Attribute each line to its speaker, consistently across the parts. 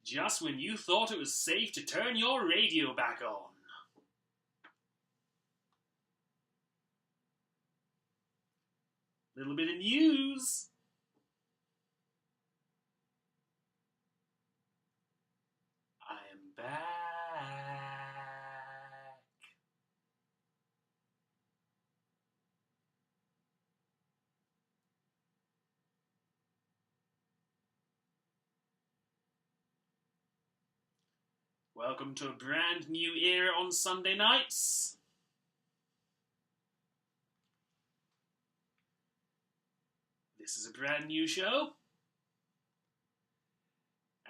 Speaker 1: Just when you thought it was safe to turn your radio back on. Little bit of news. I am back. Welcome to a brand new era on Sunday nights. This is a brand new show.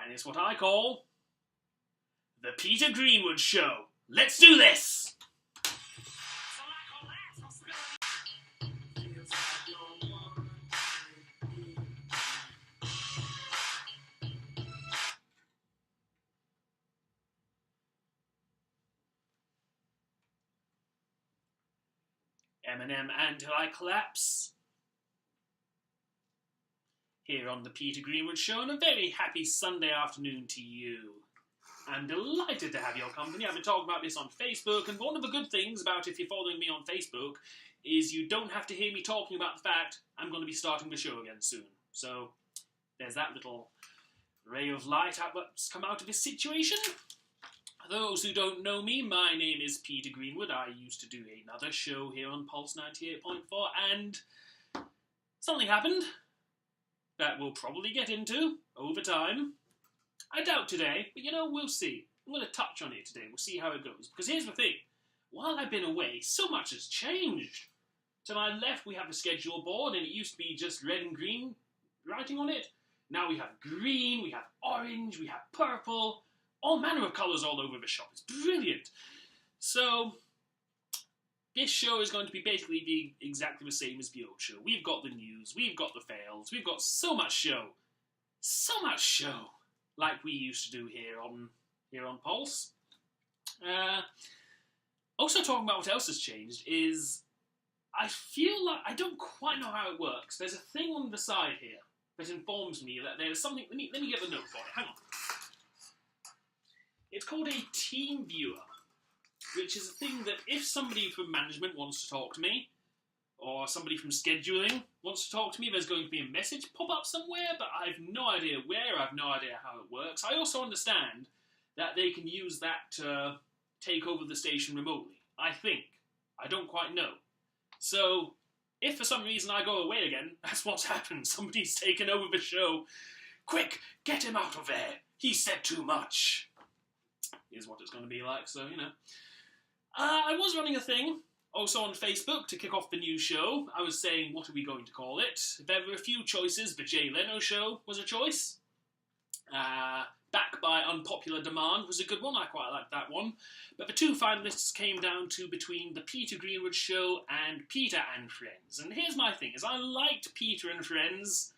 Speaker 1: And it's what I call the Peter Greenwood Show. Let's do this! Eminem Until I Collapse. Here on the Peter Greenwood Show, and a very happy Sunday afternoon to you. I'm delighted to have your company. I've been talking about this on Facebook, and one of the good things about if you're following me on Facebook is you don't have to hear me talking about the fact I'm going to be starting the show again soon. So there's that little ray of light that's come out of this situation. Those who don't know me, my name is Peter Greenwood. I used to do another show here on Pulse 98.4, and something happened that we'll probably get into over time. I doubt today, but we'll see. I'm going to touch on it today. We'll see how it goes. Because here's the thing. While I've been away, so much has changed. To my left, we have a schedule board, and it used to be just red and green writing on it. Now we have green, we have orange, we have purple, all manner of colours all over the shop. It's brilliant. So this show is going to be basically exactly the same as the old show. We've got the news, we've got the fails, we've got so much show, like we used to do here on Pulse. Also talking about what else has changed is I feel like I don't quite know how it works. There's a thing on the side here that informs me that there's something. Let me get the note for it. Hang on. It's called a team viewer, which is a thing that if somebody from management wants to talk to me, or somebody from scheduling wants to talk to me, there's going to be a message pop up somewhere, but I have no idea where, I have no idea how it works. I also understand that they can use that to take over the station remotely. I think. I don't quite know. So, if for some reason I go away again, that's what's happened. Somebody's taken over the show. Quick, get him out of there. He said too much. Is what it's going to be like, so, I was running a thing, also on Facebook, to kick off the new show. I was saying, what are we going to call it? There were a few choices. The Jay Leno Show was a choice. Back by Unpopular Demand was a good one. I quite liked that one. But the two finalists came down to between the Peter Greenwood Show and Peter and Friends. And here's my thing, is I liked Peter and Friends,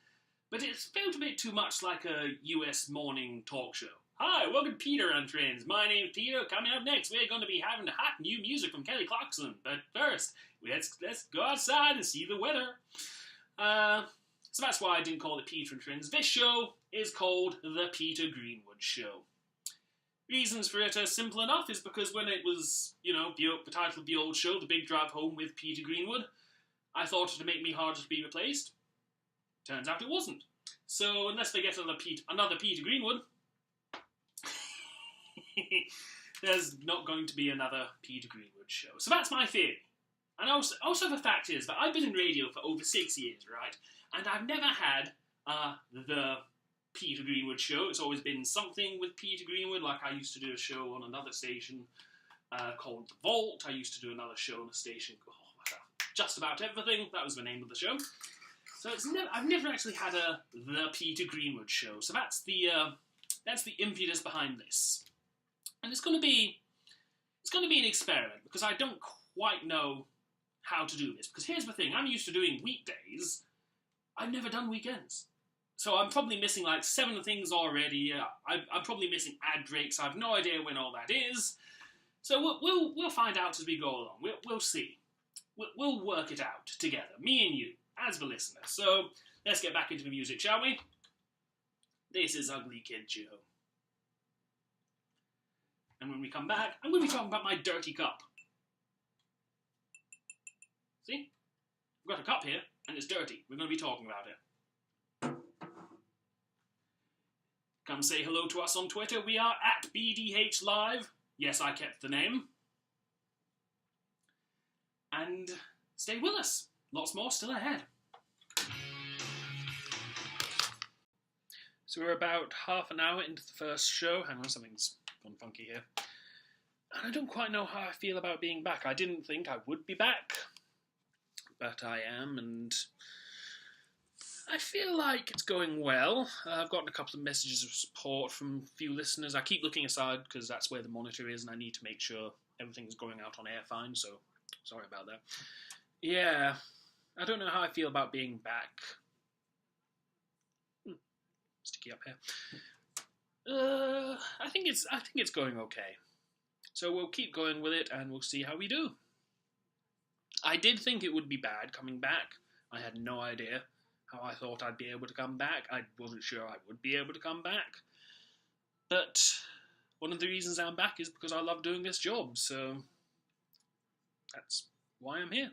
Speaker 1: but it felt a bit too much like a US morning talk show. Hi, welcome to Peter and Friends. My name's Peter. Coming up next, we're going to be having hot new music from Kelly Clarkson. But first, let's go outside and see the weather. So that's why I didn't call it Peter and Friends. This show is called The Peter Greenwood Show. Reasons for it are simple enough, is because when it was, the title of the old show, The Big Drive Home with Peter Greenwood, I thought it would make me harder to be replaced. Turns out it wasn't. So unless they get another Peter Greenwood, there's not going to be another Peter Greenwood show. So that's my theory. And also the fact is that I've been in radio for over 6 years, right? And I've never had the Peter Greenwood show. It's always been something with Peter Greenwood, like I used to do a show on another station called The Vault. I used to do another show on a station called Just About Everything. That was the name of the show. So I've never actually had the Peter Greenwood show. So that's the impetus behind this. And it's going to be an experiment, because I don't quite know how to do this. Because here's the thing, I'm used to doing weekdays. I've never done weekends. So I'm probably missing like 7 things already. I'm probably missing ad breaks. I have no idea when all that is. So we'll find out as we go along. We'll see. We'll work it out together, me and you, as the listener. So let's get back into the music, shall we? This is Ugly Kid Joe. And when we come back, I'm going to be talking about my dirty cup. See? I've got a cup here, and it's dirty. We're going to be talking about it. Come say hello to us on Twitter. We are at BDH Live. Yes, I kept the name. And stay with us. Lots more still ahead. So we're about half an hour into the first show. Hang on, something's gone funky here. And I don't quite know how I feel about being back. I didn't think I would be back, but I am, and I feel like it's going well. I've gotten a couple of messages of support from a few listeners. I keep looking aside because that's where the monitor is, and I need to make sure everything's going out on air fine, so sorry about that. Yeah, I don't know how I feel about being back. Sticky up here. I think it's going okay. So we'll keep going with it and we'll see how we do. I did think it would be bad coming back. I had no idea how I thought I'd be able to come back. I wasn't sure I would be able to come back. But one of the reasons I'm back is because I love doing this job, so that's why I'm here.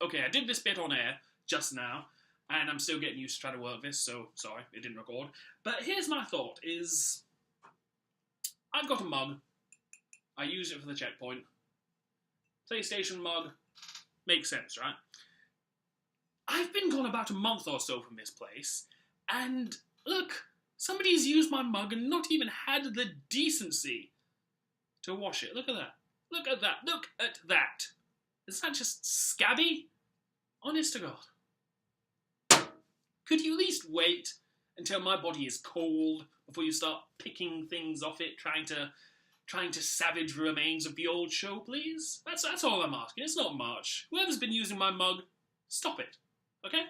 Speaker 1: Okay, I did this bit on air just now, and I'm still getting used to trying to work this, so sorry, it didn't record. But here's my thought, is I've got a mug. I use it for the checkpoint. PlayStation mug. Makes sense, right? I've been gone about a month or so from this place, and look, somebody's used my mug and not even had the decency to wash it. Look at that. Look at that. Look at that. Is that just scabby? Honest to God. Could you at least wait until my body is cold before you start picking things off it, trying to savage the remains of the old show, please? That's all I'm asking. It's not much. Whoever's been using my mug, stop it. Okay?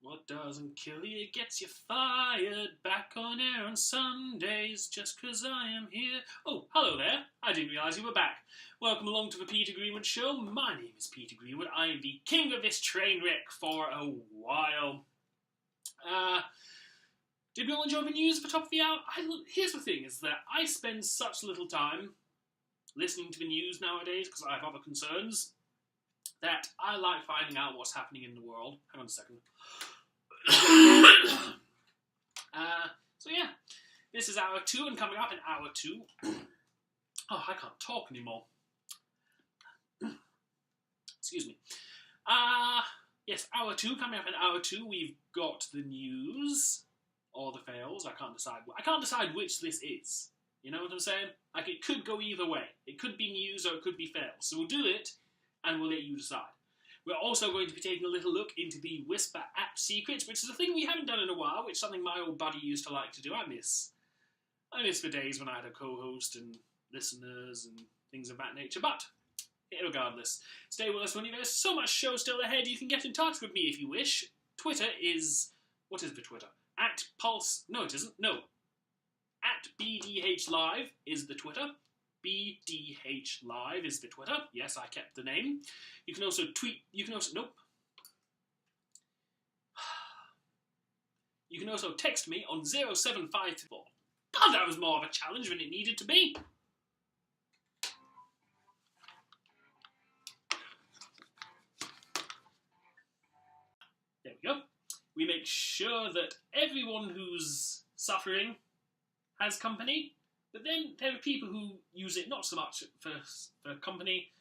Speaker 1: What doesn't kill you gets you fired. Back on air on Sundays, just 'cause I am here. Oh, hello there. I didn't realise you were back. Welcome along to the Peter Greenwood Show. My name is Peter Greenwood. I am the king of this train wreck for a while. Did we all enjoy the news at the top of the hour? Here's the thing, is that I spend such little time listening to the news nowadays, because I have other concerns, that I like finding out what's happening in the world. Hang on a second. So yeah, this is hour 2, and coming up in hour 2... oh, I can't talk anymore. Excuse me. Yes, hour 2, coming up in hour 2, we've got the news, or the fails. I can't decide which this is. You know what I'm saying? Like, it could go either way. It could be news or it could be fails. So we'll do it, and we'll let you decide. We're also going to be taking a little look into the Whisper app secrets, which is a thing we haven't done in a while, which is something my old buddy used to like to do. I miss the days when I had a co-host and listeners and things of that nature. But regardless, stay with us when there's so much show still ahead. You can get in touch with me if you wish. Twitter is... what is the Twitter? At Pulse... no, it isn't. No. At BDH Live is the Twitter. BDH Live is the Twitter. Yes, I kept the name. You can also tweet... nope. You can also text me on 0754. God, that was more of a challenge than it needed to be. There we go. We make sure that everyone who's suffering has company, but then there are people who use it not so much for company,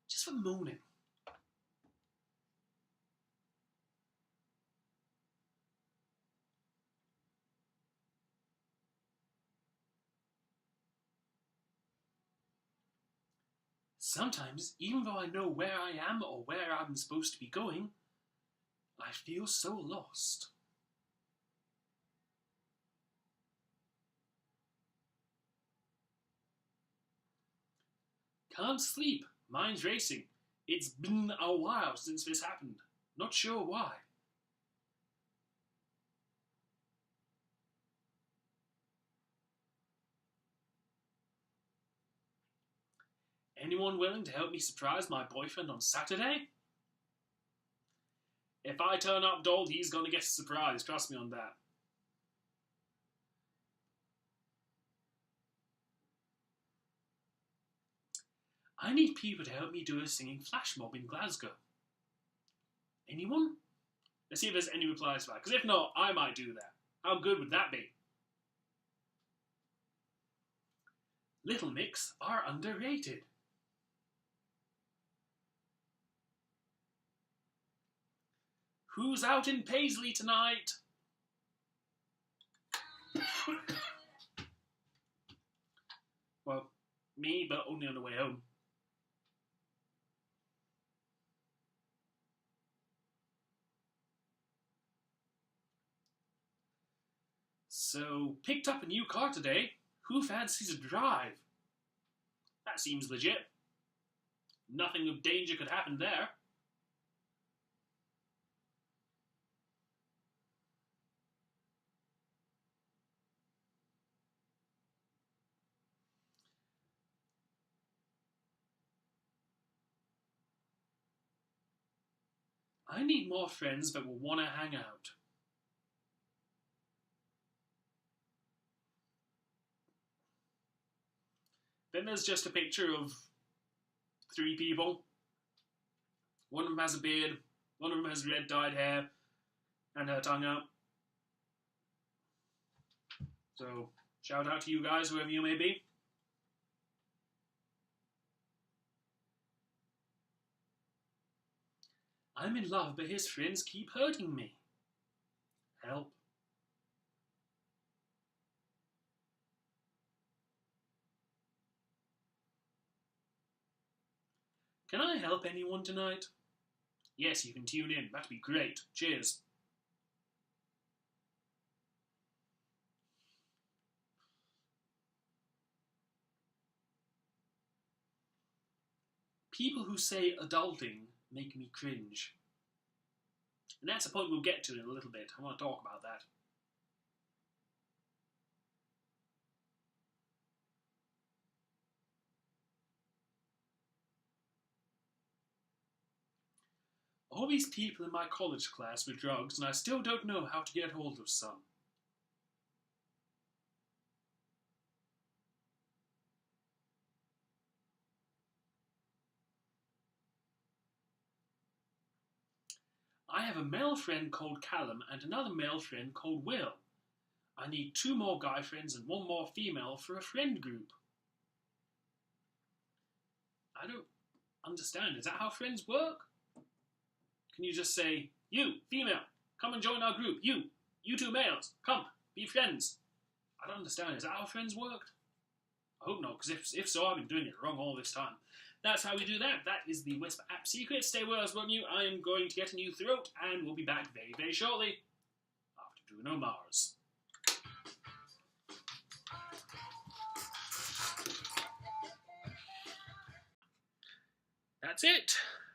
Speaker 1: just for moaning. Sometimes, even though I know where I am or where I'm supposed to be going, I feel so lost. Can't sleep, mind's racing. It's been a while since this happened. Not sure why. Anyone willing to help me surprise my boyfriend on Saturday? If I turn up dolled, he's gonna get a surprise, trust me on that. I need people to help me do a singing flash mob in Glasgow. Anyone? Let's see if there's any replies to that, because if not, I might do that. How good would that be? Little Mix are underrated. Who's out in Paisley tonight? Well, me, but only on the way home. So, picked up a new car today. Who fancies a drive? That seems legit. Nothing of danger could happen there. I need more friends that will want to hang out. Then there's just a picture of 3 people. One of them has a beard, one of them has red dyed hair, and her tongue out. So, shout out to you guys, whoever you may be. I'm in love, but his friends keep hurting me. Help. Can I help anyone tonight? Yes, you can tune in. That'd be great. Cheers. People who say adulting make me cringe. And that's a point we'll get to in a little bit. I want to talk about that. All these people in my college class with drugs, and I still don't know how to get hold of some. I have a male friend called Callum and another male friend called Will. I need 2 more guy friends and 1 more female for a friend group. I don't understand. Is that how friends work? Can you just say, you, female, come and join our group. You 2 males, come, be friends. I don't understand. Is that how friends work? I hope not, because if so, I've been doing it wrong all this time. That's how we do that. That is the Whisper app secret. Stay with us, won't you? I am going to get a new throat, and we'll be back very, very shortly after Bruno Mars. That's it.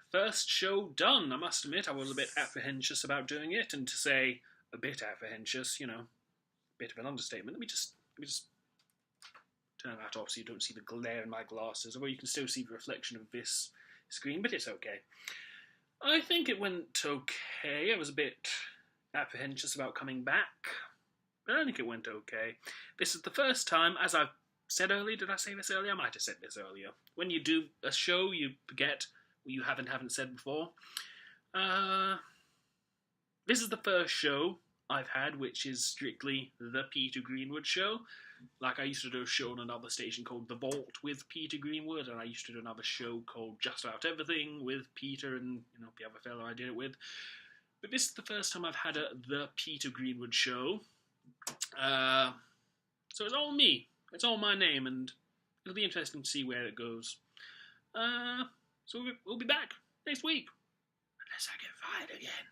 Speaker 1: First show done. I must admit, I was a bit apprehensive about doing it, and to say a bit apprehensive, you know, a bit of an understatement. Let me just turn that off so you don't see the glare in my glasses, although you can still see the reflection of this screen, but it's okay. I think it went okay. I was a bit apprehensive about coming back, but I think it went okay. This is the first time, as I've said earlier, did I say this earlier? I might have said this earlier. When you do a show, you forget what you haven't said before. This is the first show I've had, which is strictly the Peter Greenwood Show. Like, I used to do a show on another station called The Vault with Peter Greenwood, and I used to do another show called Just About Everything with Peter and, you know, the other fellow I did it with. But this is the first time I've had the Peter Greenwood Show. So it's all me. It's all my name, and it'll be interesting to see where it goes. So we'll be back next week. Unless I get fired again.